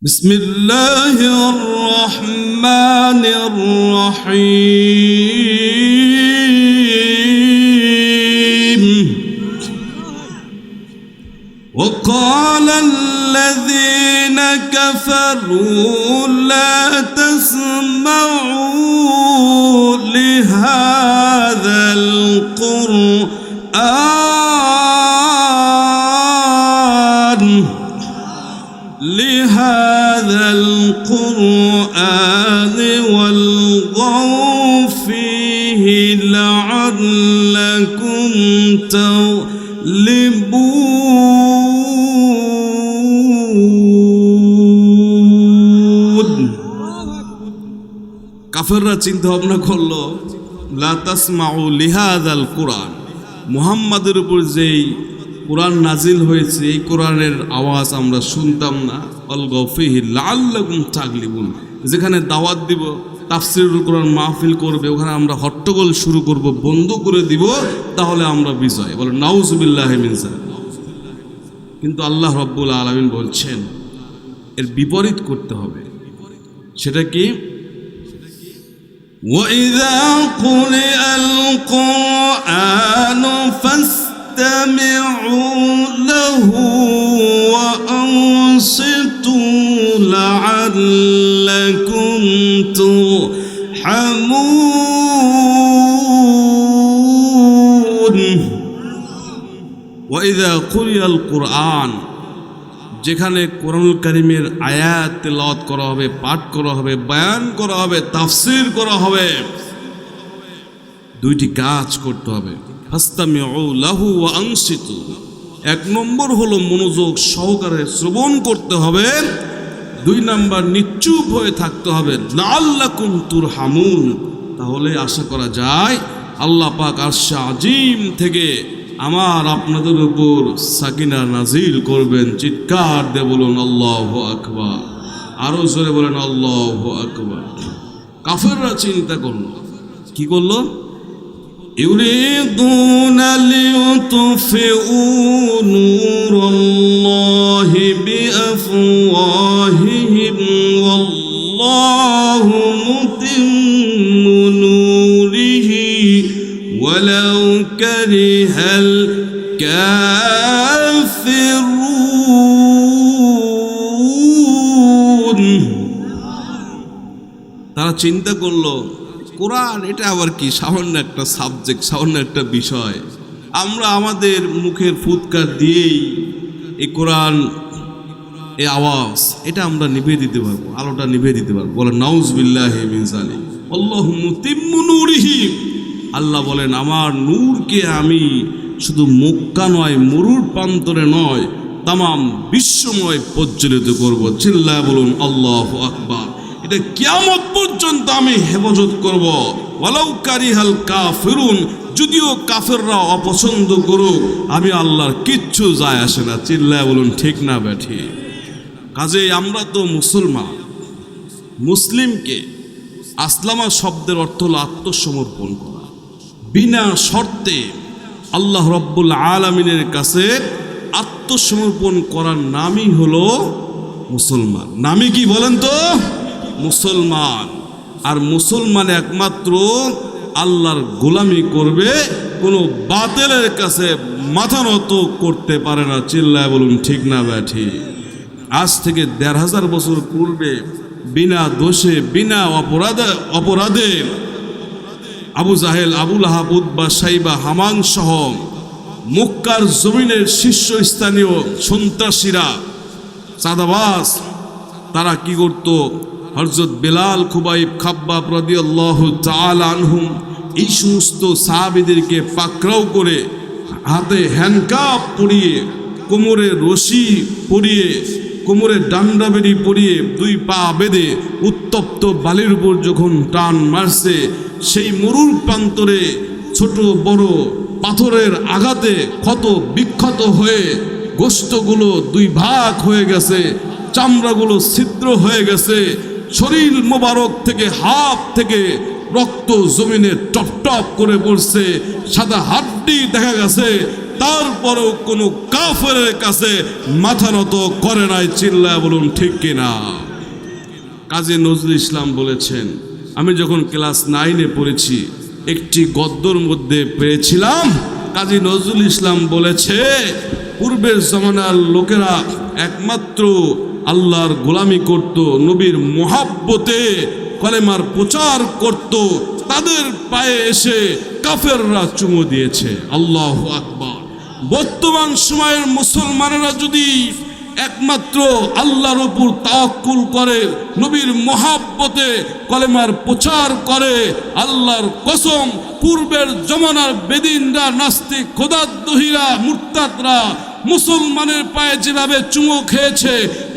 بسم الله الرحمن الرحيم وقال الذين كفروا لا تسمعوا لهذا القرآن والغوا فيه لعلكم تغلبون কাফেররা চিন্তা ভাবনা করলো লা তাসমাউ লিহাযাল কুরআন, মুহাম্মাদের উপর যেই কোরআন নাজিল হয়েছে এই কোরআনের আওয়াজ আমরা শুনতাম না। অলগাউ ফিহি লাআল্লাকুম তাগলিবুন, যেখানে দাওয়াত দিব তাফসীরুল কোরআন মাহফিল করবে ওখানে আমরা হট্টগোল শুরু করব, বন্ধ করে দিব, তাহলে আমরা বিজয়। বলে নাউযুবিল্লাহি মিন যালিক। কিন্তু আল্লাহ রাব্বুল আলামিন বলছেন এর বিপরীত করতে হবে। সেটা কি? ওয়াইযা কুরিআল কুরআনু ফাসতামিউ লাহু ওয়া আনসিতু লাআল্লাকুম তুরহামুন। ওয়াইযা কুরিআল কুরআন, যেখানে কোরআনুল কারীমের আয়াত তেলাওয়াত করা হবে, পাঠ করা হবে, বয়ান করা হবে, তাফসীর করা হবে, দুইটি কাজ করতে হবে। ফাসতামিউ লাহু ওয়া আনসিতু, এক নম্বর হলো মনোযোগ সহকারে শ্রবণ করতে হবে, দুই নম্বর নিশ্চুপ হয়ে থাকতে হবে। লাআল্লাকুম তুরহামুন, তাহলে আশা করা যায় আল্লাহ পাক আরশে আজিম থেকে আমার আপনাদের উপর সাকিনা নাজিল করবেন। চিৎকার দিয়ে বলুন আল্লাহু আকবার, আরো জোরে বলেন আল্লাহু আকবার। কাফেররা চিন্তা করলো, কি করলো? ইউরিদুনা লিয়ুতফিউ নূরাল্লাহি বিআফওয়াহিহিম ওয়াল্লাহু মুতিম্মু নূরিহি ওয়ালাউ কারিহাল কাফিরুন। তারা চিন্তা করলো কোরআন এটা আবার কি, সামান্য একটা সাবজেক্ট, সামান্য একটা বিষয়, আমরা আমাদের মুখের ফুৎকার দিয়েই এই কোরআন এই আওয়াজ এটা আমরা নিভিয়ে দিতে পারবো, আলোটা নিভিয়ে দিতে পারবো। বলে নাউযুবিল্লাহি মিন যালিক। আল্লাহু মুতিম্মু নূরিহি, আল্লাহ বলেন আমার নূরকে আমি শুধু মক্কা নয়, মরুর প্রান্তরে নয়, তামাম বিশ্বময় প্রজ্বলিত করব। চিল্লায় বলুন আল্লাহু আকবার। এটা কিয়ামত পর্যন্ত আমি হেফাজত করব। ওয়ালাউ কারিহাল কাফিরুন, যদিও কাফেররা অপছন্দ করুক, আমি আল্লাহর কিচ্ছু যায় আসে না। চিল্লায় বলুন ঠিক না ব্যাঠি? কাজেই আমরা তো মুসলমান। মুসলিমকে আসলামা শব্দের অর্থ হলো আত্মসমর্পণ করা, বিনা শর্তে আল্লাহ রব্বুল আলামিনের কাছে আত্মসমর্পণ করার নামই হলো মুসলমান। নামই কি বলেন তো? মুসলমান। আর মুসলমান একমাত্র আল্লাহর গোলামি করবে, কোনো বাতিলের কাছে মাথা নত করতে পারে না। চিল্লায় বলুন ঠিক না ব্যাঠি? আজ থেকে ১৫০০ বছর পূর্বে বিনা দোষে বিনা অপরাধে আবু জাহেল, আবু লাহাব, উতবা, শাইবা, হামান সহ মক্কার জমিনের শীর্ষস্থানীয় সন্ত্রাসীরা, চাঁদাবাজ, তারা কি করত? হযরত বেলাল, খুবাইব, খাব্বাব রাদিয়াল্লাহু তাআলা আনহুম এই সমস্ত সাহাবীদেরকে পাকড়াও করে হাতে হ্যান্ডকাপ পরিয়ে, কোমরে রশি পরিয়ে, কোমরে ডান্ডা বেড়ি পরিয়ে, দুই পা বেঁধে উত্তপ্ত বালির উপর যখন টান মারছে, সেই মরুর প্রান্তরে ছোট বড় পাথরের আঘাতে ক্ষত বিক্ষত হয়ে গোশতগুলো দুই ভাগ হয়ে গেছে, চামড়াগুলো ছিদ্র হয়ে গেছে, শরীর মোবারক থেকে, হাত থেকে রক্ত জমিনে টপ টপ করে পড়ছে, সাদা হাড্ডি দেখা গেছে। তারপরেও কোনো কাফেরের কাছে মাথা নত করে নাই। চিল্লায় বলুন ঠিক কিনা? কাজী নজরুল ইসলাম বলেছেন, আমি যখন ক্লাস 9-এ পড়েছি একটি গদ্যর মধ্যে পেয়েছিলাম, কাজী নজরুল ইসলাম বলেছে, পূর্বের জমানার লোকেরা একমাত্র আল্লাহর গোলামি করত, নবীর মোহাব্বতে কলেমার প্রচার করত, তাদের পায়ে এসে কাফেররা চুমু দিয়েছে। আল্লাহু আকবার। বর্তমান সময়ের মুসলমানেরা যদি একমাত্র আল্লাহর উপর তাওয়াক্কুল করে, নবীর মোহাব্বতে কলেমার প্রচার করে, আল্লাহর কসম পূর্বের জমানার বেদিনরা, নাস্তিক, খোদাদ্রোহীরা, মুরতাদরা মুসলমানের পায়ে যেভাবে চুমো খেয়েছে,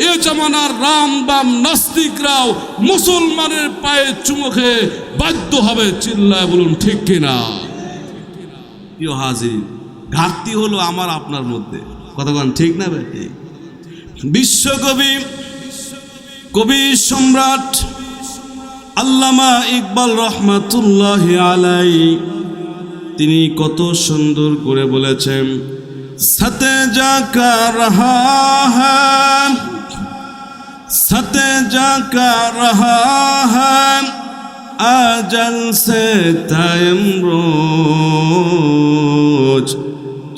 এ জমানার রাম বাম নাস্তিকরাও মুসলমানের পায়ে চুমো খেয়ে বাধ্য হবে। চিল্লায় বলুন ঠিক কিনা? প্রিয় হাজির, ঘাটতি হলো আমার আপনার মধ্যে। কতক্ষণ ঠিক না বেটি? বিশ্বকবি, কবি সম্রাট আল্লামা ইকবাল রহমাতুল্লাহি আলাইহি তিনি কত সুন্দর করে বলেছেন, সতে জাকা রহা হ্যাঁ, সতে জাকা রহা হ্যাঁ, আজল সে তায়ম রোজ,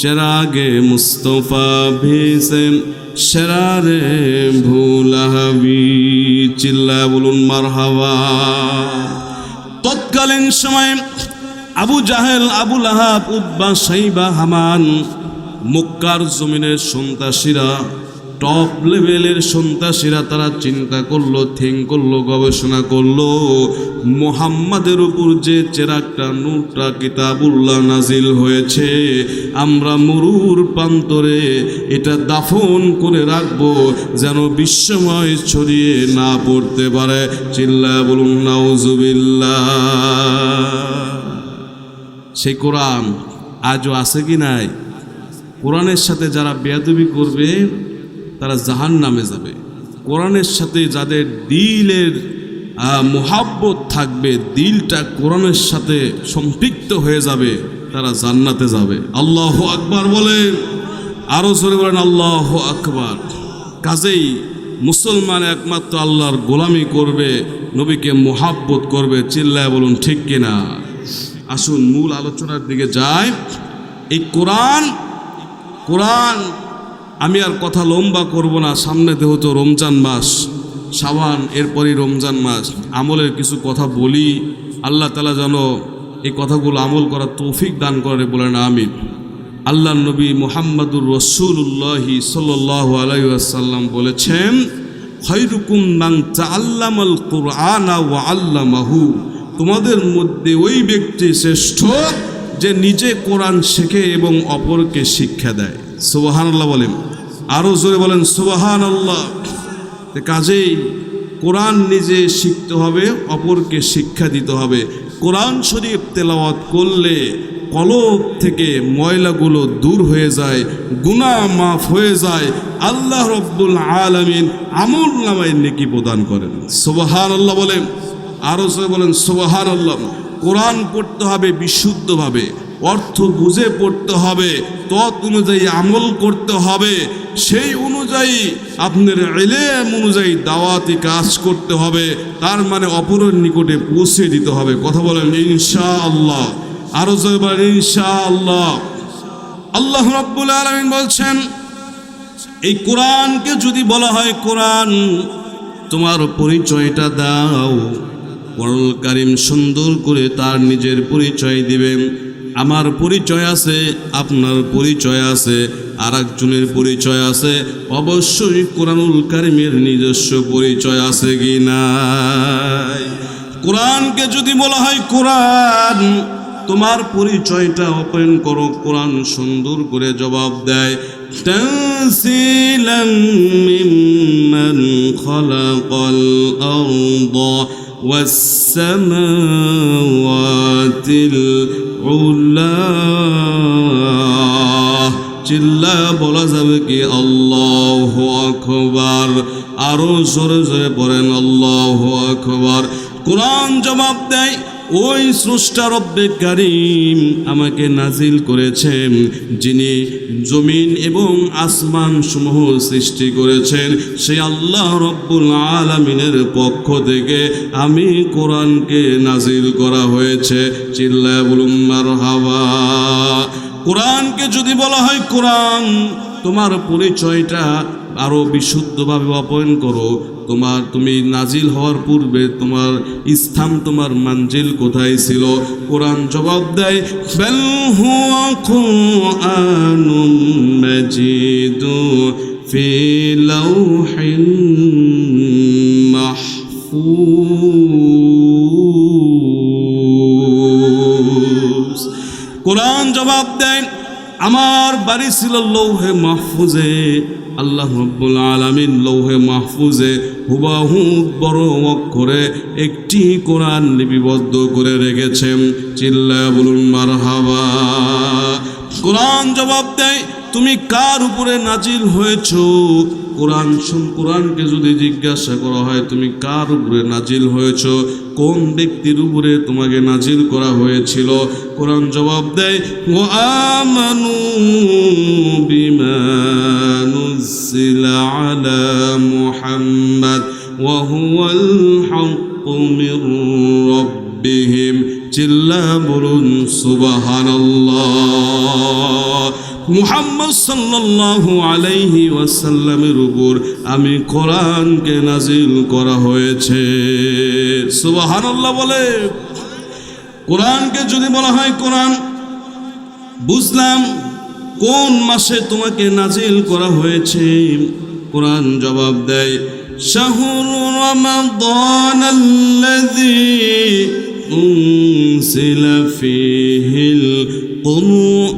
চিরাগে মুস্তফা भी से শরারে ভুলাবি। চিল্লা বলুন মারহাবা। তৎকালীন সময়ে আবু জাহেল, আবু লাহাব, উতবা, শাইবা, হামান, মক্কার জমিনের সন্ত্রাসীরা, টপ লেভেলের সন্ত্রাসীরা, তারা চিন্তা করলো, থিঙ্ক করলো, গবেষণা করলো, মুহাম্মাদের উপর যে চেরাগটা, নূরটা, কিতাবুল্লাহ নাজিল হয়েছে, আমরা মরুর প্রান্তরে এটা দাফন করে রাখবো যেন বিশ্বময় ছড়িয়ে না পড়তে পারে। চিল্লায় বলুন নাউজুবিল্লাহ। সেই কোরআন আজও আছে কি নাই? কোরআনের সাথে যারা বেয়াদবি করবে তারা জাহান্নামে যাবে। কোরআনের সাথে যাদের দিলের মোহাব্বত থাকবে, দিলটা কোরআনের সাথে সম্পৃক্ত হয়ে যাবে, তারা জান্নাতে যাবে। আল্লাহু আকবার বলেন, আরো জোরে বলেন আল্লাহু আকবার। কাজেই মুসলমান একমাত্র আল্লাহর গোলামি করবে, নবীকে মোহাব্বত করবে। চিল্লায় বলুন ঠিক কিনা? আসুন মূল আলোচনার দিকে যাই। এই কোরআন আমি আর কথা লম্বা করব না, সামনে যেহেতু রমজান মাস, শাবান, এরপরই রমজান মাস, আমলের কিছু কথা বলি। আল্লাহ তাআলা যেন এই কথাগুলো আমল করার তৌফিক দান করে, বলেন আমিন। আল্লাহ নবী মুহাম্মদুর রাসূলুল্লাহি সাল্লাল্লাহু আলাইহি ওয়াসাল্লাম বলেছেন, খায়রুকুম মান তাআল্লামাল কুরআনা ওয়া আল্লামাহু, তোমাদের মধ্যে ওই ব্যক্তি শ্রেষ্ঠ যে নিজে কোরআন শেখে এবং অপরকে শিক্ষা দেয়। সুবহানাল্লাহ বলেন, আরো জোরে বলেন সুবহানাল্লাহ। কাজেই কোরআন নিজে শিখতে হবে, অপরকে শিক্ষা দিতে হবে। কোরআন শরীফ তেলাওয়াত করলে কলব থেকে ময়লাগুলো দূর হয়ে যায়, গুনাহ মাফ হয়ে যায়, আল্লাহ রব্বুল আলামিন আমল নামায় নেকি প্রদান করেন। সুবহানাল্লাহ বলেন, আরো জোরে বলেন সুবহানাল্লাহ। কোরআন পড়তে হবে বিশুদ্ধভাবে, অর্থ বুঝে পড়তে হবে, তত অনুযায়ী আমল করতে হবে, সেই অনুযায়ী আপনার ইলম অনুযায়ী দাওয়াতি কাজ করতে হবে, তার মানে অপরের নিকটে পৌঁছে দিতে হবে। কথা বলেন ইনশাআল্লাহ। আরো জোরে বলেন ইনশাআল্লাহ। আল্লাহ রাব্বুল আলামিন বলছেন, এই কোরআনকে যদি বলা হয় কোরআন, তোমার পরিচয়টা দাও। কোরআনুল কারীম সুন্দর করে তার নিজের পরিচয় দিবেন। আমার পরিচয় আছে, আপনার পরিচয় আছে, আর একজনের পরিচয় আছে। অবশ্যই কোরআনুল কারীমের নিজস্ব পরিচয় আছে কি নাই? কোরআনকে যদি বলা হয় কোরআন, তোমার পরিচয়টা ওপেন করো। কোরআন সুন্দর করে জবাব দেয়, তানসিলাম মিম্মান খালাকাল আরদা ওয়াস সামাওয়াতিল উলা। চিল্লা বলা যাবে কি আল্লাহু আকবার? আরো জোরে জোরে পড়েন আল্লাহু আকবার। কোরআন জবাব দেয়, ওই স্রষ্টা রব্বে কারীম আমাকে নাজিল করেছেন, যিনি জমিন এবং আসমান সমূহ সৃষ্টি করেছেন, সেই আল্লাহ রব্বুল আলামিনের পক্ষ থেকে আমি কোরআনকে নাজিল করা হয়েছে। চিল্লায় বলুন মারহাবা। কোরআনকে যদি বলা হয় কোরআন, তোমার পরিচয়টা আরো বিশুদ্ধভাবে অপয়ন করো। তুমি নাজিল হওয়ার পূর্বে তোমার স্থান, তোমার মানজিল কোথায় ছিল? কোরআন জবাব দেয়, বাল হুয়া কুরআনুম মাজিদু ফি লাউহিন মাহফুজ। কোরআন জবাব দেয়, আমার বাড়ি ছিল লৌহে মাহফুজে। আল্লাহ রাব্বুল আলামিন লৌহে মাহফুজে হুবাহু বড় অক্ষরে একটি কোরআন লিপিবদ্ধ করে রেখেছেন। চিল্লায়া বলুন মারহাবা। কোরআন জবাব দেয়, তুমি কার উপরে নাজিল হয়েছো? কোরআনকে যদি জিজ্ঞাসা করা হয় তুমি কার উপরে নাজিল হয়েছ, কোন ব্যক্তির উপরে তোমাকে নাজিল করা হয়েছিল, কোরআন জবাব দেয়, ওয়া আমানু বিমা নুজিলা আলা মুহাম্মাদ ওয়া হুয়াল হাক্কু মির রাব্বিহিম। চিল্লা বলুন সুবহানাল্লাহ। মুহাম্মদ সাল্লাল্লাহু আলাইহি ওয়াসাল্লামের উপর আমি কোরআনকে নাজিল করা হয়েছে। সুবহানাল্লাহ বলে। কোরআনকে যদি বলা হয় কোরআন, বুঝলাম কোন মাসে তোমাকে নাজিল করা হয়েছে? কোরআন জবাব দেয়, শাহরু রমাদানাল্লাযী উনজিলা ফীহিল কুরআন।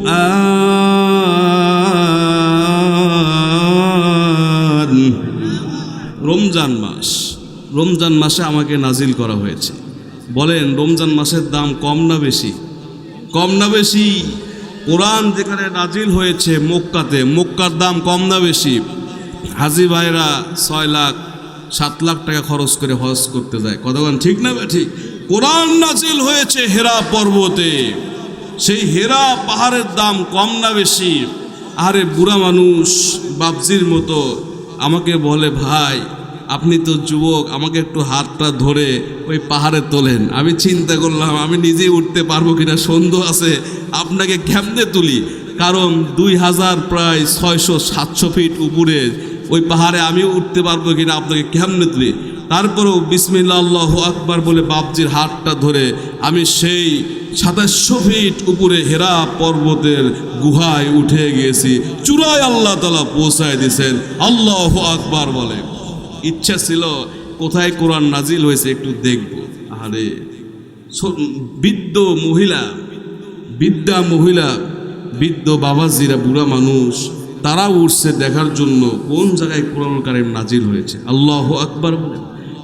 রমজান মাস, রমজান মাসে আমাকে নাজিল করা হয়েছে। বলেন রমজান মাসের দাম কম না বেশি? কম না বেশি? কোরআন যেখানে নাজিল হয়েছে মক্কাতে, মক্কার দাম কম না বেশি? হাজী ভাইরা 6 লাখ 7 লাখ টাকা খরচ করে হজ করতে যায়, কতক্ষণ ঠিক না ঠিক? কোরআন নাজিল হয়েছে হেরা পর্বতে, সেই হেরা পাহাড়ের দাম কম না বেশি? আরে বুড়া মানুষ বাবজির মতো আমাকে বলে, ভাই আপনি তো যুবক, আমাকে একটু হাতটা ধরে ওই পাহাড়ে তোলেন। আমি চিন্তা করলাম আমি নিজেই উঠতে পারবো কিনা, সন্দেহ আছে, আপনাকে কেমনে তুলি? কারণ 2000 প্রায় 600-700 ফিট উপরে ওই পাহাড়ে আমি উঠতে পারবো কিনা, আপনাকে কেমনে তুলি? তারপরেও বিসমিল্লাহ আল্লাহু আকবার বলে বাবজির হাতটা ধরে আমি সেই 2700 ফিট উপরে হেরা পর্বতের গুহায় উঠে গিয়েছি। চূড়ায় আল্লাহ তাআলা পৌঁছায় দিয়েছেন। আল্লাহু আকবার বলে। ইচ্ছা ছিল কোথায় কোরআন নাজিল হয়েছে একটু দেখব। আরে বৃদ্ধ মহিলা, বৃদ্ধ বাবাজিরা, বুড়া মানুষ, তারা উঠছে দেখার জন্য কোন জায়গায় কোরআন কারীম নাজিল হয়েছে। আল্লাহু আকবার বলে।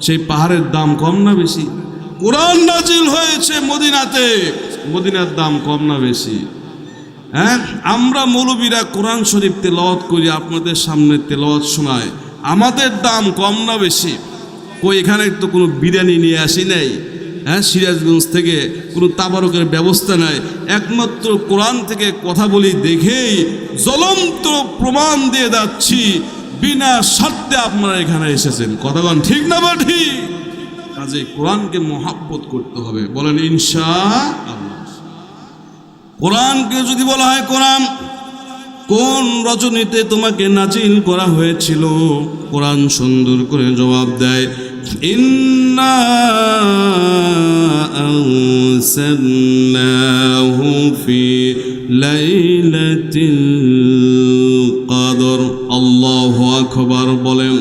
সেই পাহাড়ের দাম কম না বেশি? কোরআন নাজিল হয়েছে মদিনাতে, মদিনার দাম কম না বেশি? হ্যাঁ, আমরা মৌলবীরা কোরআন শরীফ তেলাওয়াত করি, আপনাদের সামনে তেলাওয়াত শোনায়, আমাদের দাম কম না বেশি? কই এখানে তো কোনো বিরিয়ানি নিয়ে আসি নাই, হ্যাঁ, সিরাজগঞ্জ থেকে কোনো তাবারকের ব্যবস্থা নাই, একমাত্র কোরআন থেকে কথা বলি দেখেই জ্বলন্ত প্রমাণ দিয়ে যাচ্ছি বিনা শর্তে আপনারা এখানে এসেছেন। কথাগণ ঠিক না বা ঠিক? কাজে কোরআনকে মহাব্বত করতে হবে। বলেন ইনশাআল্লাহ। কোরআনকে যদি বলা হয় কোরআন, কোন রজনীতে তোমাকে নাজিল করা হয়েছিল? কোরআন সুন্দর করে জবাব দেয়, ইন্না আনসালনাহু ফি লাইলাতিল কদর। আল্লাহু আকবার বলেন।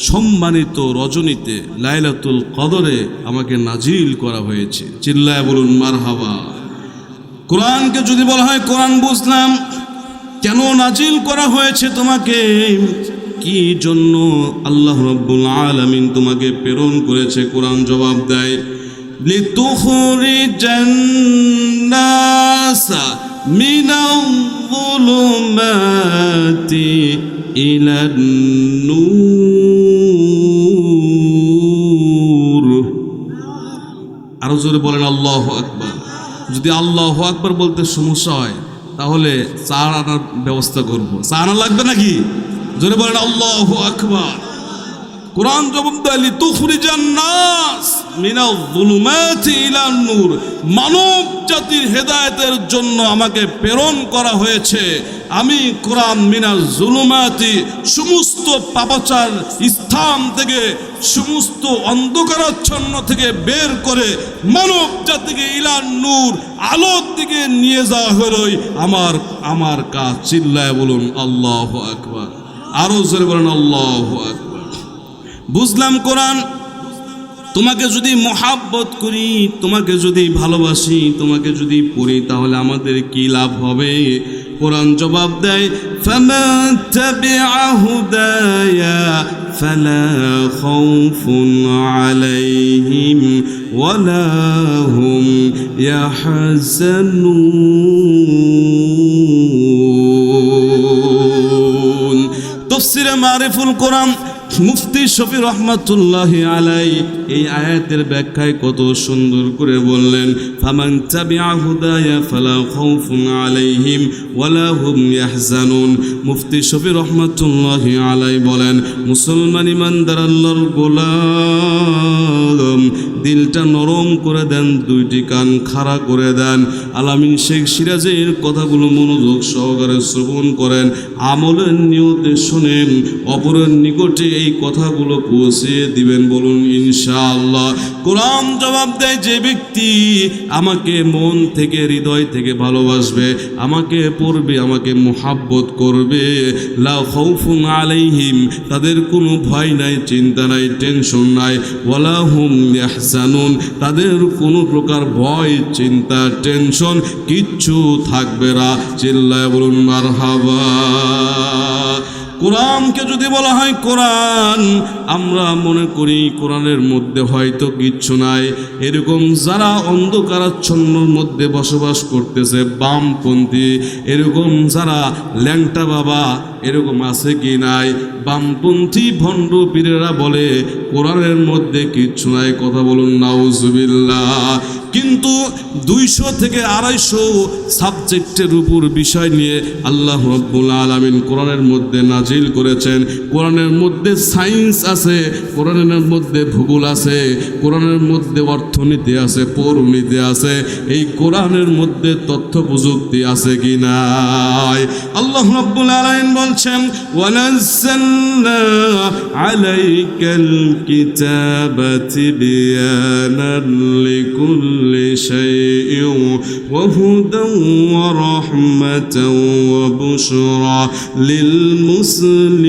সম্মানিত রজনীতে লাইলাতুল কদরে আমাকে নাজিল করা হয়েছে। চিল্লায় বলুন মারহাবা। কোরআনকে যদি বলা হয় কোরআন, বুঝলাম কেন নাজিল করা হয়েছে তোমাকে, কি জন্য আল্লাহ রাব্বুল আলামিন তোমাকে প্রেরণ করেছে? কোরআন জবাব দেয়, লিতুখরিজান নাসা মিনাল-যুলুমাতি ইলান-নূর। আরো আরো জোরে বলেন আল্লাহু আকবার। যদি আল্লাহু আকবার বলতে সমস্যা হয় তাহলে চা আনার ব্যবস্থা করব। চা আনা লাগবে নাকি? জোরে বলেন আল্লাহু আকবার। কোরআন জবাব দেয় লিতুখরিজান নাস মিনাল যুলুমাতি ইলান নূর, মানব জাতির হেদায়েতের জন্য আমাকে প্রেরণ করা হয়েছে। আমি কোরআন মিনাল যুলুমাতি, সমস্ত পাপাচার স্থান থেকে, সমস্ত অন্ধকারাচ্ছন্ন থেকে বের করে মানব জাতিকে ইলান নূর, আলোর দিকে নিয়ে যাওয়া হলোই আমার কাজ। চিল্লায় বলুন আল্লাহু আকবার। আরো জোরে বলেন আল্লাহু আকবার। বুঝলাম কোরআন তোমাকে যদি মহাব্বত করি, তোমাকে যদি ভালোবাসি, তোমাকে যদি পড়ি তাহলে আমাদের কি লাভ হবে? কোরআন জবাব দেয় ফামান তাবিআ হুদায়া ফালা খাউফুন আলাইহিম ওয়ালা হুম ইয়াহজানুন। তাফসীরে মারিফুল কোরআন মুফতি শফি রহমাতুল্লাহি আলাইহি এই আয়াতের ব্যাখ্যায় কত সুন্দর করে বললেন, ফামান তাবিআ হুদায়া ফালা খাউফুন আলাইহিম ওয়ালা হুম ইয়াহজানুন। মুফতি শফি রহমাতুল্লাহি আলাইহি বলেন, মুসলমান ইমানদার আল্লাহর গোলাম, দিলটা নরম করে দেন, দুইটি কান খাড়া করে দেন, আলামিন শেখ সিরাজের কথাগুলো মনোযোগ সহকারে শ্রবণ করেন, আমলের নিয়তে শুনেন, অপরের নিকটে এই কথাগুলো পৌঁছে দিবেন। বলুন ইনশাআল্লাহ। কোরআন জবাব দেয় যে ব্যক্তি আমাকে মন থেকে, হৃদয় থেকে ভালোবাসবে, আমাকে পড়বে, আমাকে মুহাব্বত করবে, লা খাউফুন আলাইহিম, তাদের কোনো ভয় নাই, চিন্তা নাই, টেনশন নাই, ওয়ালা হুম ইয়াহজানুন, তাদের কোনো প্রকার ভয়, চিন্তা, টেনশন কিচ্ছু থাকবে না। চিল্লায় বলুন মারহাবা। কোরআনকে যদি বলা হয় কোরআন, আমরা মনে করি কোরআনের মধ্যে হয়তো কিচ্ছু নাই। এরকম যারা অন্ধকারাচ্ছন্নর মধ্যে বসবাস করতেছে, বামপন্থী, এরকম যারা ল্যাংটা বাবা, এরকম আছে কি নাই? বামপন্থী ভণ্ড পীরেরা বলে কোরআনের মধ্যে কিচ্ছু নাই। কথা বলুন নাউজুবিল্লাহ। কিন্তু 200 থেকে 250 সাবজেক্টের উপর বিষয় নিয়ে আল্লাহ রাব্বুল আলামিন কোরআনের মধ্যে নাজিল করেছেন। কোরআনের মধ্যে সায়েন্স আছে, কোরআনের মধ্যে ভূগোল আছে, কোরআনের মধ্যে অর্থনীতি আছে, পৌরনীতি আছে। এই কোরআনের মধ্যে তথ্য প্রযুক্তি আছে কি নাই? আল্লাহ রাব্বুল আলামিন বলছেন, ওয়ানাজ্জালনা আলাইকাল কিতাবা তিবয়ানান লিকুল্লি শাইইন ওয়া হুদান ওয়া রাহমাতান ওয়া বুশরা লিল মুসলিমিন।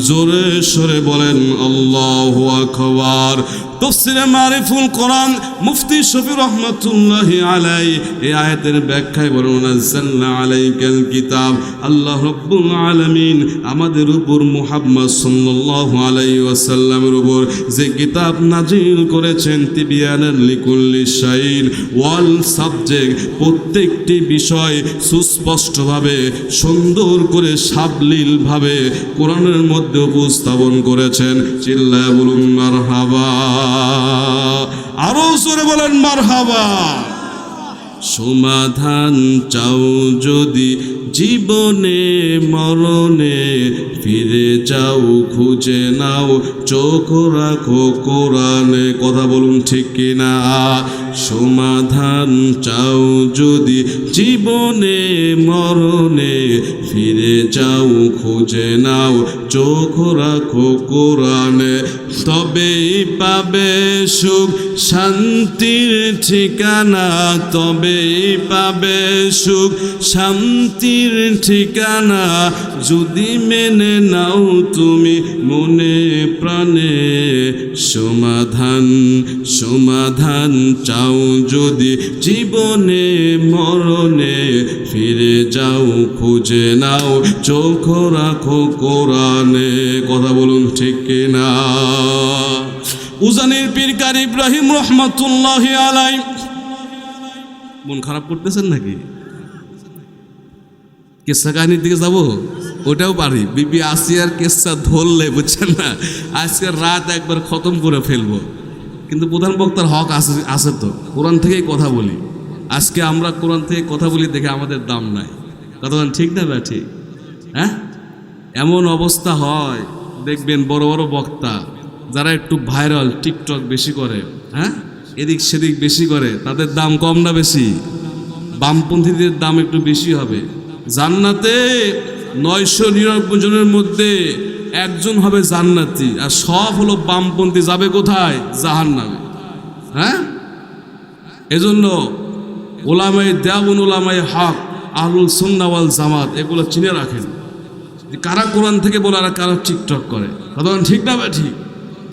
জোরে সরে বলেন আল্লাহু আকবার। তাফসীরে মারিফুল কোরআন মুফতি শফি রহমাতুল্লাহি আলাইহি এই আয়াতের ব্যাখ্যায় বলেন, নাযালনা আলাইকাল কিতাব, আল্লাহ রাব্বুল আলামিন আমাদের উপর মুহাম্মদ সাল্লাল্লাহু আলাইহি ওয়াসাল্লামের উপর যে কিতাব নাজিল করেছেন, তিবিয়ানান লিকুল্লি শাইইন, ওয়াল সাবজেক্ট, প্রত্যেকটি বিষয় সুস্পষ্টভাবে, সুন্দর করে, সাবলীলভাবে কোরআনের মধ্যে উপস্থাপন করেছেন। চিল্লায় বলুন মারহাবা। আরো জোরে বলেন মারহাবা। সমাধান চাও যদি জীবনে মরণে, ফিরে যাও খুঁজে নাও, চোখ রাখো কোরআনে। কথা বলুন ঠিক কিনা? সমাধান চাও যদি জীবনে মরণে, ফিরে যাও খুঁজে নাও, চোখ রাখো কোরআনে। তবেই পাবে সুখ শান্তির ঠিকানা, তবেই পাবে সুখ শান্তির ঠিকানা, যদি মেনে নাও তুমি মনে প্রাণে। সমাধান চাও যদি জীবনে মরণে, ফিরে যাও খুঁজে নাও, চোখ রাখো কোরআনে। কথা বলুন ঠিক কিনা? উজানির পীর কারি ইব্রাহিম রহমাতুল্লাহি আলাইহি, মন খারাপ করতেছেন নাকি? কেসা কাহিনীর দিকে যাবো, ওটাও পারি। বিবি আসিয়ার কেসা ধরলে বুঝছেন না, আজকের রাত একবার খতম করে ফেলবো। কিন্তু প্রধান বক্তার হক আছে তো, কোরআন থেকেই কথা বলি। আজকে আমরা কোরআন থেকে কথা বলি দেখে আমাদের দাম নাই। কথা ঠিক না ভাই? ঠিক, হ্যাঁ? এমন অবস্থা হয়, দেখবেন বড় বড় বক্তা যারা একটু ভাইরাল, টিকটক বেশি করে, হ্যাঁ, এদিক সেদিক বেশি করে, তাদের দাম কম না বেশি? বামপন্থীদের দাম একটু বেশি হবে। জান্নাতে 999 জনের মধ্যে একজন হবে জান্নাতি, আর সব হলো বামপন্থী। যাবে কোথায়? জাহান্নামে। হ্যাঁ, এজন্য ওলামায়ে দেওবন্দ, ওলামায়ে হক, আহলুল সুন্নাহ ওয়াল জামাত এগুলো চিনে রাখেন, কারা কোরআন থেকে বলে আর কারা টিকটক করে। কথা ঠিক না ভাই? ঠিক।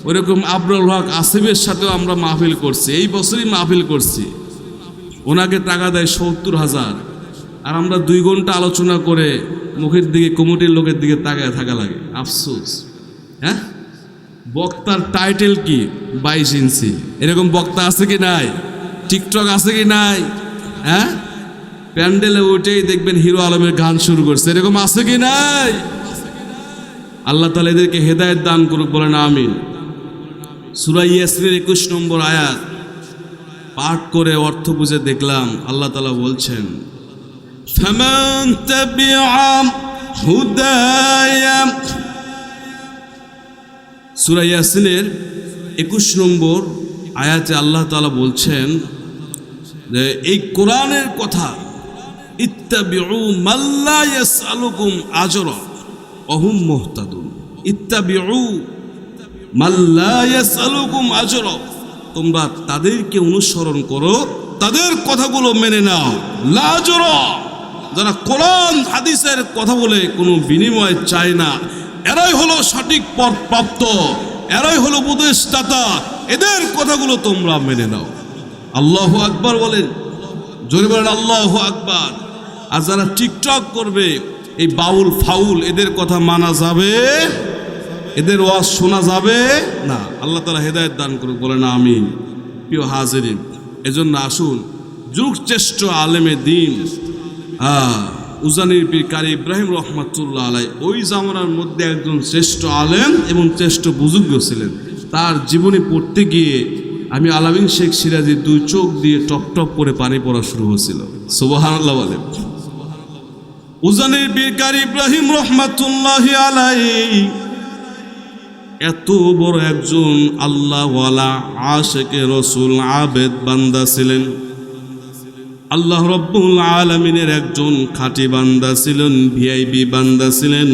ওইরকম আবরাল হক আসিফের সাথেও আমরা মাহফিল করছি, এই বছরই মাহফিল করছি। ওনাকে টাকা দেয় 70,000, আর আমরা 2 ঘন্টা আলোচনা করে মুখের দিকে, কমিটির লোকের দিকে তাকায় থাকা লাগে। আফসোস। হ্যাঁ, বক্তার টাইটেল কি? 22 ইঞ্চি। এরকম বক্তা আছে কি নাই? টিকটক আছে কি নাই? হ্যাঁ, প্যান্ডেলে উঠেই দেখবেন হিরো আলমের গান শুরু করছে, এরকম আছে কি নাই? আল্লাহ তাআলা এদেরকে হেদায়েত দান করুক, বলেন আমিন। সূরা ইয়াসিনের 21 নম্বর আয়াত পাঠ করে অর্থ বুঝে দেখলাম, আল্লাহ তাআলা বলছেন, ফামান তাবিআ হুদায়া। সূরা ইয়াসিনের 21 নম্বর আয়াতে আল্লাহ তাআলা বলছেন যে এই কোরআনের কথা, ইত্তাবিউ মাল্লা ইয়াসআলুকুম আজরা ওয়া হুম মুহতাদুন। ইত্তাবিউ মাল্লা ইয়াসআলুকুম আজরা, তোমরা তাদেরকে অনুসরণ করো, তাদের কথাগুলো মেনে নাও। লা আজরা, যারা কোরআন হাদিসের কথা বলে কোনো বিনিময় চায় না, এরাই হলো সঠিক পথ প্রাপ্ত, এরাই হলো উপদেশদাতা, এদের কথাগুলো তোমরা মেনে নাও। আল্লাহু আকবার বলেন, জোরে বলেন আল্লাহু আকবার। আর যারা টিকটক করবে, এই বাউল ফাউল, এদের কথা মানা যাবে? এদের ওয়াজ শোনা যাবে না। আল্লাহ তাআলা হেদায়েত দান করুক, বলেন আমিন। প্রিয় হাজিরিন, এজন্য আসুন যুগশ্রেষ্ঠ আলেমে দ্বীন উজানির পীর কারি ইব্রাহিম রহমাতুল্লাহ আলাইহি, ওই জামানার মধ্যে একজন শ্রেষ্ঠ আলেম এবং শ্রেষ্ঠ বুজুর্গ ছিলেন। তার জীবনী পড়তে গিয়ে আমি আলামিন শেখ সিরাজির 2 চোখ দিয়ে টপ টপ করে পানি পড়া শুরু হয়েছিল। সুবহানাল্লাহ বলেন। উজানির পীর কারি ইব্রাহিম রহমাতুল্লাহ আলাইহি এত বড় একজন আল্লাহওয়ালা, আশিকে রাসূল, আবেদ বান্দা ছিলেন। আল্লাহ রব্বুল আলামিনের একজন খাঁটি বান্দা ছিলেন, ভিআইপি বান্দা ছিলেন।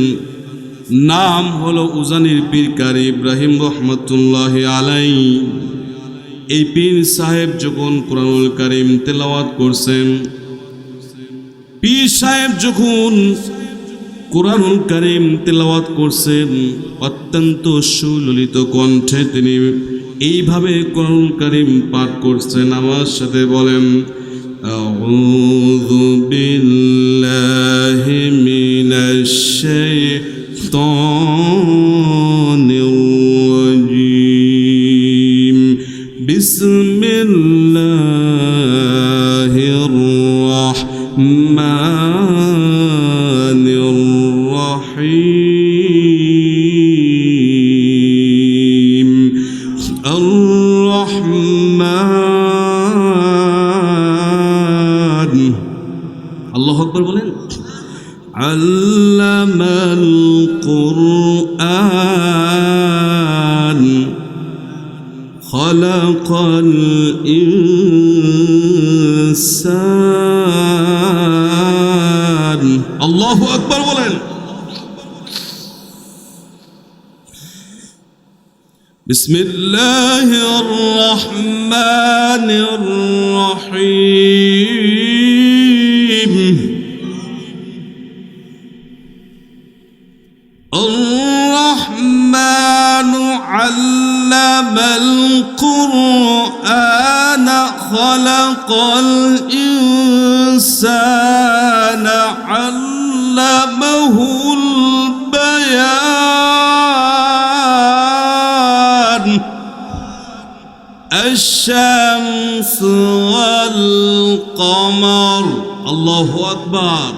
নাম হলো উজানির পীর কারি ইব্রাহিম রহমাতুল্লাহ আলাইহি। এই পীর সাহেব যখন কোরআনুল কারীম তেলাওয়াত করছেন, পীর সাহেব যখন কোরআনুল কারীম তেলাওয়াত করছেন, অত্যন্ত সুললিত কণ্ঠে তিনি এইভাবে কোরআনুল কারীম পাঠ করছেন। আমার সাথে বলেন, আউযু বিল্লাহি মিনাশ শাইতানির রাজীম। বিসমিল্লাহির রাহমানির রাহিম। আর রহমান, আল্লাহু আকবার বলেন। আল্লামাল কুরআন খালাকাল ইনসান। আল্লাহু আকবার বলেন। বিসমিল্লাহির রহমানির রহিম। الرحمن علم القرآن خلق الإنسان علمه البيان الشمس والقمر الله أكبر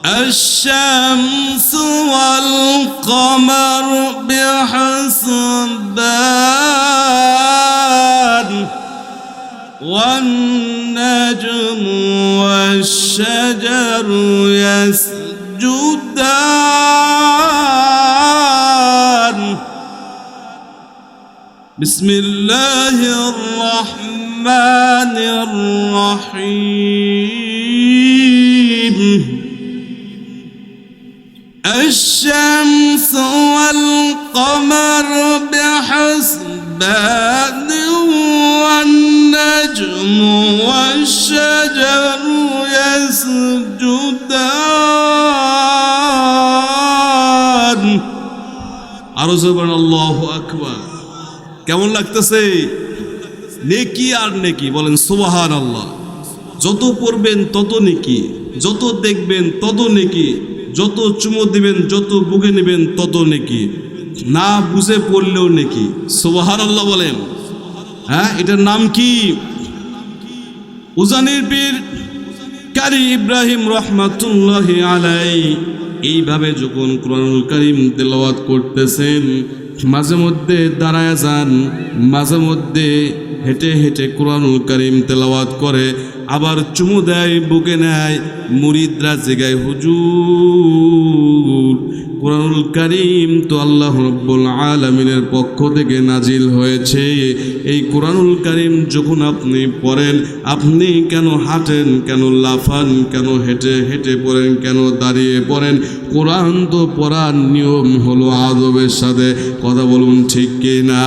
الشمس والقمر بحسبان والنجم والشجر يسجدان بسم الله الرحمن الرحيم الشمس والقمر بحسبان والنجم والشجر يسجدان আরো জোরে আল্লাহু আকবার। কেমন লাগতেছে? নেকি আর নেকি, বলেন সুবহানাল্লাহ। যত পড়বেন তত নেকি, যত দেখবেন তত নেকি, যত চুমো দিবেন, যত বুকে নেবেন তত নেকি, না বুঝে পড়লেও নেকি। সুবহানাল্লাহ বলেন। হ্যাঁ, এটার নাম কি? উজানির পীর কারি ইব্রাহিম রহমাতুল্লাহি আলাইহি এইভাবে যখন কোরআনুল কারীম তেলাওয়াত করতেছেন, মাঝে মধ্যে দাঁড়ায় যান, মাঝে মধ্যে হেঁটে হেঁটে কোরআনুল কারীম তেলাওয়াত করে, আবার চুমু দেয়, বুকে নেয়। মুরিদরা জিগায়, হুজুর কোরআনুল কারীম তো আল্লাহ রাব্বুল আলামিনের পক্ষ থেকে নাজিল হয়েছে, এই কোরআনুল কারীম যখন আপনি পড়েন, আপনি কেন হাঁটেন, কেন লাফান, কেন হেঁটে হেঁটে পড়েন, কেন দাঁড়িয়ে পড়েন? কোরআন তো পড়ার নিয়ম হলো আদবের সাথে। কথা বলুন ঠিক কি না?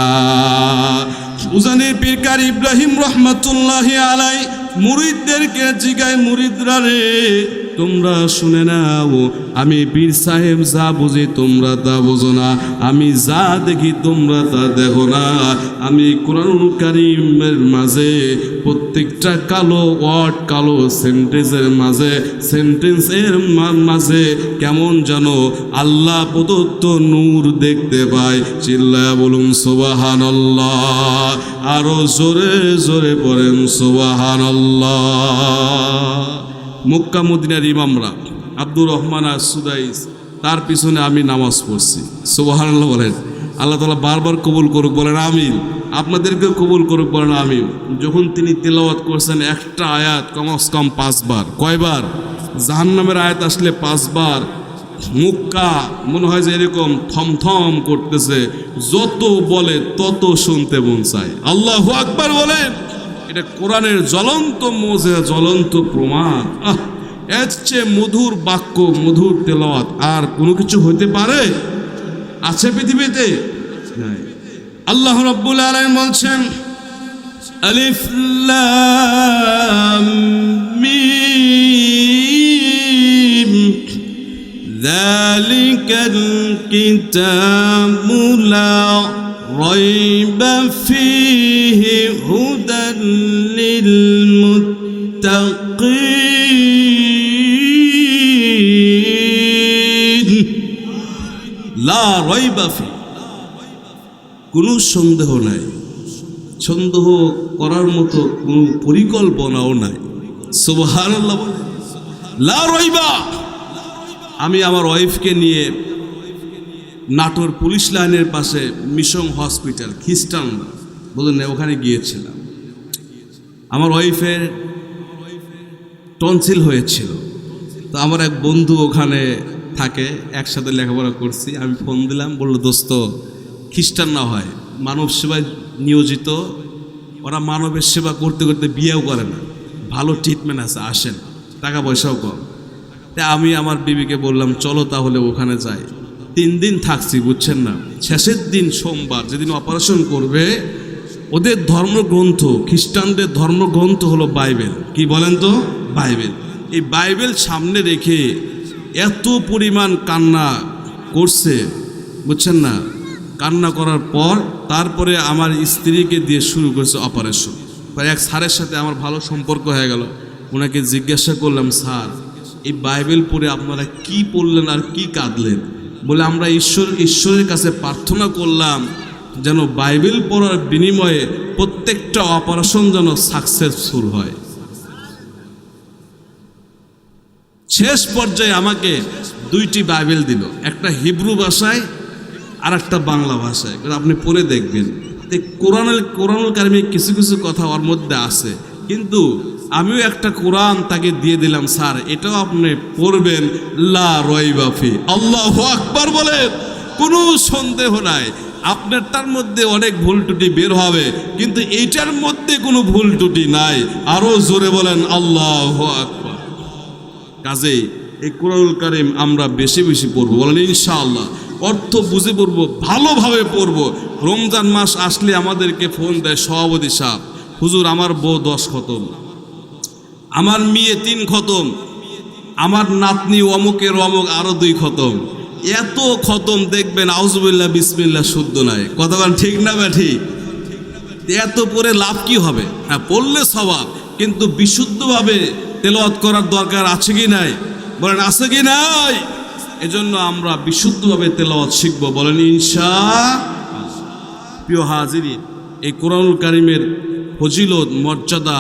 উজানির পীর কারি ইব্রাহিম রহমাতুল্লাহি আলাইহি মুরিদদেরকে জিগায়, মুরিদরা রে তোমরা শুনে নাও, আমি পীর সাহেব যা বুঝি তোমরা তা বোঝো না, আমি যা দেখি তোমরা তা দেখো না। আমি কোরআনুল কারীমের মাঝে প্রত্যেকটা কালো ওয়ার্ড, কালো সেন্টেন্সের মাঝে, সেন্টেন্সের মাঝে কেমন যেন আল্লাহ প্রদত্ত নূর দেখতে পাই। চিল্লায়া বলুন সুবহানাল্লাহ। আরো জোরে জোরে পড়েন সুবহানাল্লাহ। মক্কা মদিনার ইমামরা আব্দুর রহমান আর সুদাইস, তার পিছনে আমি নামাজ পড়ছি। সুবহানাল্লাহ বলেন। আল্লাহ তাআলা বারবার কবুল করুক, বলেন আমিন। আপনাদেরকেও কবুল করুক, বলেন আমিন। যখন তিনি তেলাওয়াত করছেন একটা আয়াত কমস কম 5 বার, কয়বার? জাহান্নামের আয়াত আসলে 5 বার। মুক্কা মনে হয় যে এরকম থমথম করতেছে, যত বলে তত শুনতে মন চায়। আল্লাহু আকবার বলেন। এটা কোরআনের জ্বলন্ত মুজিজা, জ্বলন্ত প্রমাণ। এর চেয়ে মধুর বাক্য, মধুর তেলাওয়াত আর কোনো কিছু হইতে পারে? আছে পৃথিবীতে? নাই। আল্লাহ রাব্বুল আলামিন বলছেন, আলিফ লাম মিম যালিকাল কিতাবু লা রাইবা ফীহি হুদাল লিল মুত্তাকিন। লা রাইবা ফী, কোনো সন্দেহ নাই, সন্দেহ করার মতো কোনো পরিকল্পনাও নাই। সুবহানাল্লাহ। লা রাইবা। আমি আমার ওয়াইফকে নিয়ে নাটোর পুলিশ লাইনের পাশে মিশন হসপিটাল, খ্রিস্টান বলেন, ওখানে গিয়েছিলাম। আমার ওয়াইফের টনসিল হয়েছিল, তো আমার এক বন্ধু ওখানে থাকে, একসাথে লেখাপড়া করছি। আমি ফোন দিলাম, বললো দোস্ত খ্রিস্টান না হয় মানব সেবায় নিয়োজিত, ওরা মানবের সেবা করতে করতে বিয়েও করে না, ভালো ট্রিটমেন্ট আছে, আসেন, টাকা পয়সাও কম। তাই আমি আমার বিবিকে বললাম চলো তাহলে ওখানে যাই। 3 দিন থাকছি, বুঝছেন না। শেষের দিন সোমবার, যেদিন অপারেশন করবে, ওদের ধর্মগ্রন্থ, খ্রিস্টানদের ধর্মগ্রন্থ হলো বাইবেল। কি বলেন তো? বাইবেল। এই বাইবেল সামনে রেখে এত পরিমাণ কান্না করছে, বুঝছেন না। কান্না করার পর তারপরে আমার স্ত্রীকে দিয়ে শুরু করেছে অপারেশন। এক স্যারের সাথে আমার ভালো সম্পর্ক হয়ে গেল, ওনাকে জিজ্ঞাসা করলাম, স্যার এই বাইবেল পড়ে আপনারা কি পড়লেন আর কি কাঁদলেন? বলে আমরা ঈশ্বরের কাছে প্রার্থনা করলাম যেন বাইবেল পড়ার বিনিময়ে প্রত্যেকটা অপারেশন যেন সাকসেসফুল হয়। শেষ পর্যায়ে আমাকে দুইটি বাইবেল দিল, একটা হিব্রু ভাষায় আর একটা বাংলা ভাষায়। আপনি পড়ে দেখবেন কোরআনুল কারিমে কিছু কিছু কথা ওর মধ্যে আছে, কিন্তু আমিও একটা কোরআন তাকে দিয়ে দিলাম, স্যার এটাও আপনি পড়বেন, লা রাইবা ফি, আল্লাহু আকবার বলেন, কোনো সন্দেহ নাই আপনারটার মধ্যে অনেক ভুল ত্রুটি বের হবে, কিন্তু এইটার মধ্যে কোনো ভুল ত্রুটি নাই। আরো জোরে বলেন আল্লাহু আকবার। কাজেই এই কোরআনুল কারীম আমরা বেশি বেশি পড়বো, বলেন ইনশাআল্লাহ। অর্থ বুঝে পড়বো, ভালোভাবে পড়বো। রমজান মাস আসলে আমাদেরকে ফোন দেয় সভাপতি সাহেব, হুজুর আমার বউ 10 খতম, আমার মেয়ে 3 খতম, আমার নাতনি অমুকের অমুক আরো 2 খতম, এত খতম দেখবেন আউযুবিল্লাহ বিসমিল্লাহ শুদ্ধ নাই। কথা বলেন ঠিক না ব্যাঠি? এত পড়ে লাভ কি হবে? হ্যাঁ পড়লে সওয়াব, কিন্তু বিশুদ্ধভাবে তেলাওয়াত করার দরকার আছে কি নাই? বলেন আছে কি নাই? এজন্য আমরা বিশুদ্ধভাবে তেলাওয়াত শিখব, বলেন ইনশাআল্লাহ। প্রিয় হাজিরিন, এই কোরআনুল কারীমের ফজিলত মর্যাদা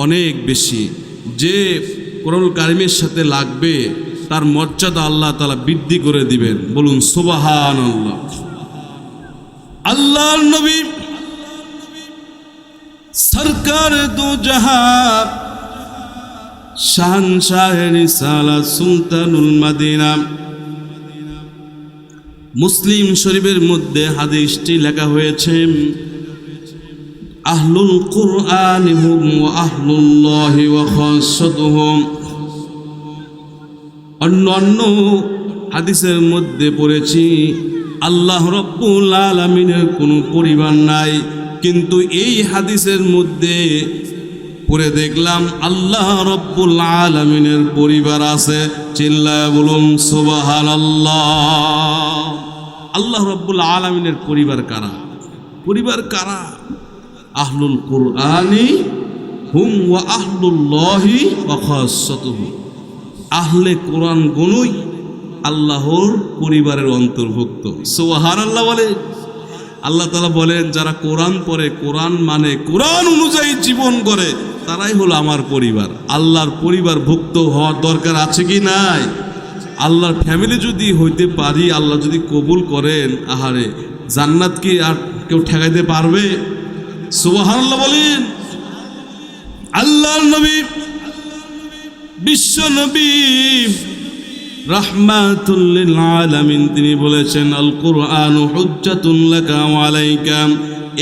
অনেক বেশি। যে কোরআনুল কারীমের সাথে লাগবে তার মর্যাদা আল্লাহ তাআলা বৃদ্ধি করে দিবেন, বলুন সুবহানাল্লাহ। আল্লাহর নবী সরকার দু জাহান শাহনশাহ রিসালাত সুলতানুল মদিনা, মুসলিম শরীফের মধ্যে হাদিসটি লেখা হয়েছে, আহলুল কুরআন হুম ওয়া আহলুল্লাহি ওয়া খাসাতুহুম। অন্য হাদিসের মধ্যে পড়েছি আল্লাহ রাব্বুল আলামিনের কোনো পরিবার নাই, কিন্তু এই হাদিসের মধ্যে পড়ে দেখলাম আল্লাহ রাব্বুল আলামিনের পরিবার আছে। চিল্লায় বলুন সুবহানাল্লাহ। আল্লাহ রাব্বুল আলামিনের পরিবার কারা? পরিবার কারা? আহলুল কুরআনি হুম ওয়া আহলুল্লাহি ওয়া খাসাতুহু। আহলে কোরআন গণই আল্লাহর পরিবারের অন্তর্ভুক্ত। সুবহানাল্লাহ বলে। আল্লাহ তাআলা বলেন যারা কোরআন পড়ে, কোরআন মানে, কোরআন অনুযায়ী জীবন করে, তারাই হলো আমার পরিবার। আল্লাহর পরিবার ভুক্ত হওয়ার দরকার আছে কি নাই? আল্লাহর ফ্যামিলি যদি হইতে পারি, আল্লাহ যদি কবুল করেন, আহারে জান্নাত কি আর কেউ ঠেকাইতে পারবে? সুবহানাল্লাহ বলেন। আল্লাহর নবী, বিশ্ব নবী রাহমাতুল লিল আলামিন, তিনি বলেছেন আল কুরআনু হুজ্জাতুন লাকা ওয়া আলাইকা।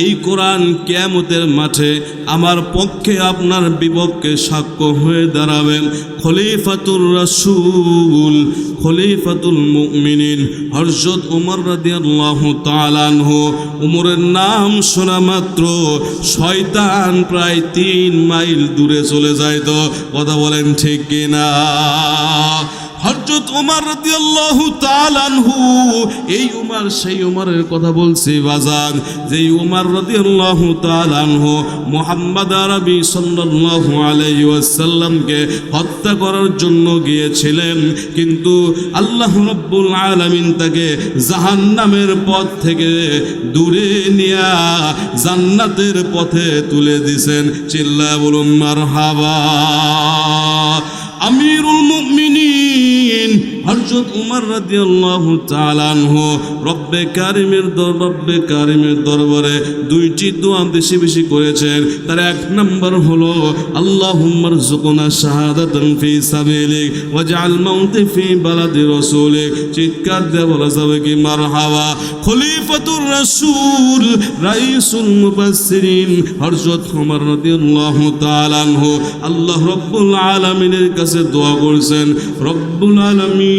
এই কোরআন কিয়ামতের মাঠে আমার পক্ষে আপনার বিপক্ষে সাক্ষ্য হয়ে দাঁড়াবেন। খলিফাতুর রাসূল, খলিফাতুল মুমিনিন হযরত ওমর রাদিয়াল্লাহু তাআলা আনহু। ওমরের নাম শোনা মাত্র শয়তান প্রায় 3 মাইল দূরে চলে যাইত। কথা বলেন ঠিক কিনা? হযরত ওমর রাদিয়াল্লাহু তাআলা আনহু, এই ওমর সেই ওমরের কথা বলছি বাজার, যেই ওমর রাদিয়াল্লাহু তাআলা আনহু মুহাম্মদ আরবি সাল্লাল্লাহু আলাইহি ওয়াসাল্লামকে হত্যা করার জন্য গিয়েছিলেন, কিন্তু আল্লাহ রাব্বুল আলামিন তাকে জাহান্নামের পথ থেকে দূরে নিয়ে জান্নাতের পথে তুলে দিয়েছেন। চিল্লায় বলুন মারহাবা। আমিরুল মুমিনিন হযরত ওমর রাদিয়াল্লাহু তাআলা আনহু রব্বে কারিমের দরবারে 2টি দোয়া বেশি বেশি করেছেন। তার 1 নম্বর হলো আল্লাহুম্মা রযুকনা শাহাদাতান ফি সাবিলিক ওয়াজআল মাউতি ফি বালাদি রাসূলিক। চিৎকার দিয়ে বলা যাবে কি মারহাবা। খলিফাতুর রাসূল রাইসুল মুফাসসিরিন হযরত ওমর রাদিয়াল্লাহু তাআলা আনহু আল্লাহ রাব্বুল আলামিনের কাছে দোয়া করেছেন, রব্বুল আলামিন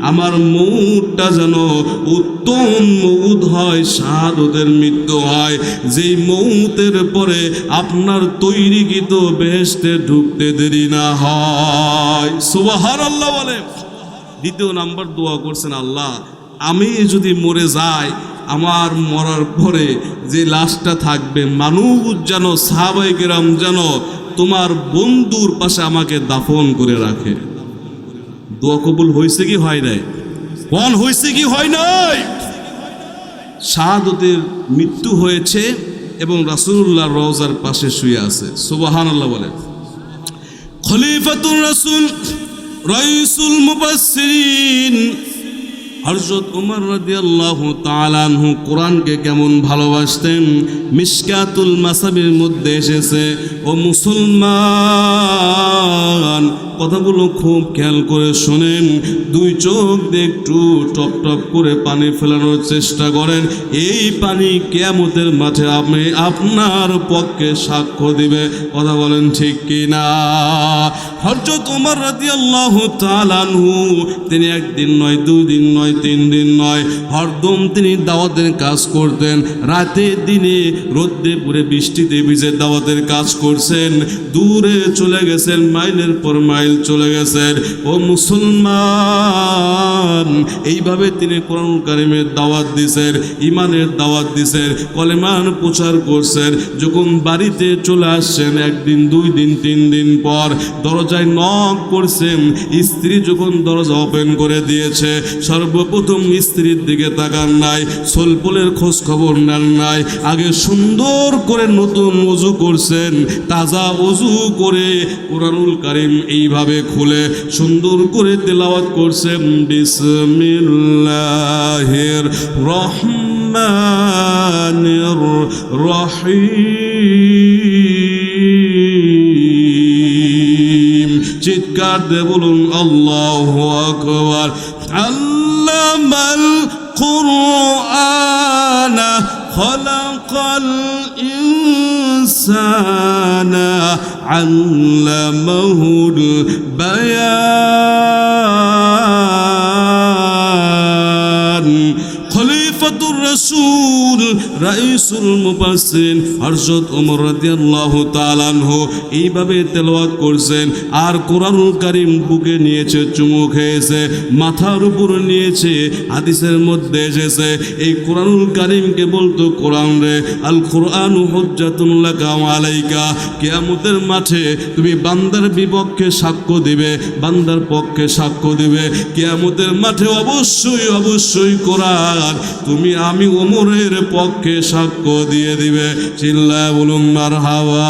আমার মউতটা যেন উত্তম মউত হয়, শাহাদাতের মৃত্যু হয়, যেই মউতের পরে আপনার তৈরিকৃত বেহেশতে ঢুকতে দেরি না হয়। সুবহানাল্লাহ বলে। 2 নম্বর দোয়া করছেন, আল্লাহ আমি যদি মরে যাই, আমার মরার পরে যে লাশটা থাকবে, মানুষ যেন, সাহাবায়ে কেরাম যেন তোমার বন্ধুর পাশে আমাকে দাফন করে রাখে। দোয়া কবুল হয়েছে কি হয় নাই? কোন হয়েছে কি হয় নাই? শাহাদাতের মৃত্যু হয়েছে এবং রাসূলুল্লাহর রওজার পাশে শুয়ে আছে। সুবহানাল্লাহ বলে। খলিফাতুর রাসূল রাইসুল মুফাসসিরিন হযরত ওমর রাদিয়াল্লাহু তাআলা আনহু কোরআনকে কেমন ভালোবাসতেন মিশকাতুল মাসাবির মধ্যে এসেছে। ও মুসলমান, কথাগুলো খুব খেয়াল করে শোনেন, দুই চোখ দিয়ে একটু টপ টপ করে পানি ফেলানোর চেষ্টা করেন। এই পানি কিয়ামতের মাঠে আপনি আপনার পক্ষে সাক্ষ্য দিবে। কথা বলেন ঠিক কি না? হযরত ওমর রাদিয়াল্লাহু তাআলা আনহু তিনি একদিন নয়, দুই দিন নয়, তিন দিন নয়, হরদম তিনি দাওয়াতের কাজ করতেন। রাতে দিনে রোদে পুরে বৃষ্টিতে ভিজে দাওয়াতের কাজ করছেন। দূরে চলে গেছেন, মাইলের পর মাইল চলে গেছেন। ও মুসলমান, এইভাবে তিনি কোরআন কারিমের দাওয়াত দিছেন, ইমানের দাওয়াত দিছেন, কলেমার প্রচার করছেন। যখন বাড়িতে চলে আসছেন একদিন, দুই দিন, তিন দিন পর দরজায় নক করছেন। স্ত্রী যখন দরজা ওপেন করে দিয়েছে, সর্বপ্রথম স্ত্রীর দিকে তাকান নাই, সোলপোলের খোঁজ খবর নেন নাই। আগে সুন্দর করে নতুন ওযু করছেন, তাজা ওযু করে কোরআনুল কারীম এইভাবে খুলে সুন্দর করে তেলাওয়াত করছেন। বিসমিল্লাহির রহমানির রহিম। চিৎকার দিয়ে বলুন আল্লাহু আকবার। আল্লামাল কুরআনা খলাকাল ইনসানা আল্লামাহুল বায়ান। খলিফাতুর রাসূল রাইসুল মুফাসসিরিন হযরত ওমর রাদিয়াল্লাহু তাআলা আনহু এইভাবে তেলাওয়াত করছেন। আর কোরআনুল কারীম বুকে নিয়েছে, চুমু খেয়েছে, মাথার উপর নিয়েছে। হাদিসের মধ্যে এসেছে এই কোরআনুল কারীমকে বলতো কোরআন রে আল কোরআনু হুজ্জাতুন লাকা ওয়া আলাইকা। কিয়ামতের মাঠে তুমি বান্দার বিপক্ষে সাক্ষ্য দিবে, বান্দার পক্ষে সাক্ষ্য দিবে। কিয়ামতের মাঠে অবশ্যই অবশ্যই কোরআন তুমি আমি ওমরের পক্ষে সাক্ষ্য দিয়ে দিবে। চিল্লায় বলুন মারহাবা।